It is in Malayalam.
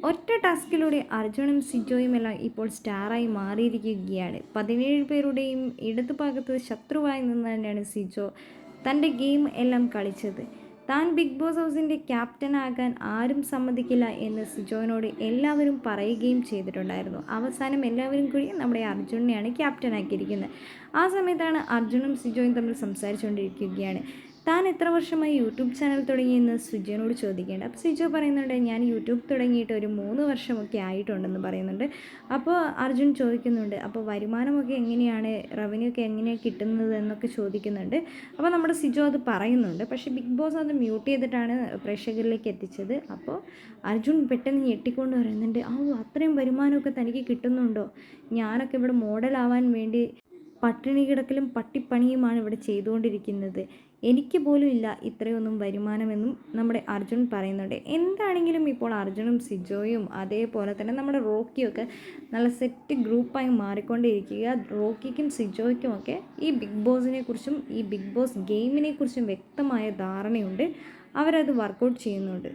ഒറ്റ ടാസ്കിലൂടെ അർജുനും സിജോയുമെല്ലാം ഇപ്പോൾ സ്റ്റാറായി മാറിയിരിക്കുകയാണ്. 17 പേരുടെയും ഇടതുഭാഗത്ത് ശത്രുവായി നിന്ന് തന്നെയാണ് സിജോ തൻ്റെ ഗെയിം എല്ലാം കളിച്ചത്. താൻ ബിഗ് ബോസ് ഹൗസിൻ്റെ ക്യാപ്റ്റനാകാൻ ആരും സമ്മതിക്കില്ല എന്ന് സിജോയിനോട് എല്ലാവരും പറയുകയും ചെയ്തിട്ടുണ്ടായിരുന്നു. അവസാനം എല്ലാവരും കൂടി നമ്മുടെ അർജുനെയാണ് ക്യാപ്റ്റനാക്കിയിരിക്കുന്നത്. ആ സമയത്താണ് അർജുനും സിജോയും തമ്മിൽ സംസാരിച്ചുകൊണ്ടിരിക്കുകയാണ്. താൻ എത്ര വർഷമായി യൂട്യൂബ് ചാനൽ തുടങ്ങിയെന്ന് സിജോനോട് ചോദിക്കേണ്ട. അപ്പോൾ സിജോ പറയുന്നുണ്ട്, ഞാൻ യൂട്യൂബ് തുടങ്ങിയിട്ട് ഒരു 3 വർഷമൊക്കെ ആയിട്ടുണ്ടെന്ന് പറയുന്നുണ്ട്. അപ്പോൾ അർജുൻ ചോദിക്കുന്നുണ്ട്, അപ്പോൾ വരുമാനമൊക്കെ എങ്ങനെയാണ്, റവന്യൂ ഒക്കെ എങ്ങനെയാണ് കിട്ടുന്നത് എന്നൊക്കെ ചോദിക്കുന്നുണ്ട്. അപ്പോൾ നമ്മുടെ സിജോ അത് പറയുന്നുണ്ട്. പക്ഷേ ബിഗ് ബോസ് അത് മ്യൂട്ട് ചെയ്തിട്ടാണ് പ്രേക്ഷകരിലേക്ക് എത്തിച്ചത്. അപ്പോൾ അർജുൻ പെട്ടെന്ന് ഞെട്ടിക്കൊണ്ട് പറയുന്നുണ്ട്, അത്രയും വരുമാനമൊക്കെ തനിക്ക് കിട്ടുന്നുണ്ടോ? ഞാനൊക്കെ ഇവിടെ മോഡലാവാൻ വേണ്ടി പട്ടിണി കിടക്കലും പട്ടിപ്പണിയുമാണ് ഇവിടെ ചെയ്തുകൊണ്ടിരിക്കുന്നത്. എനിക്ക് പോലും ഇല്ല ഇത്രയൊന്നും വരുമാനമെന്നും നമ്മുടെ അർജുൻ പറയുന്നുണ്ട്. എന്താണെങ്കിലും ഇപ്പോൾ അർജുനും സിജോയും അതേപോലെ തന്നെ നമ്മുടെ റോക്കിയൊക്കെ നല്ല സെറ്റ് ഗ്രൂപ്പായി മാറിക്കൊണ്ടിരിക്കുക. റോക്കിക്കും സിജോയ്ക്കും ഒക്കെ ഈ ബിഗ് ബോസിനെ കുറിച്ചും ഈ ബിഗ് ബോസ് ഗെയിമിനെ കുറിച്ചും വ്യക്തമായ ധാരണയുണ്ട്. അവരത് വർക്കൗട്ട് ചെയ്യുന്നുണ്ട്.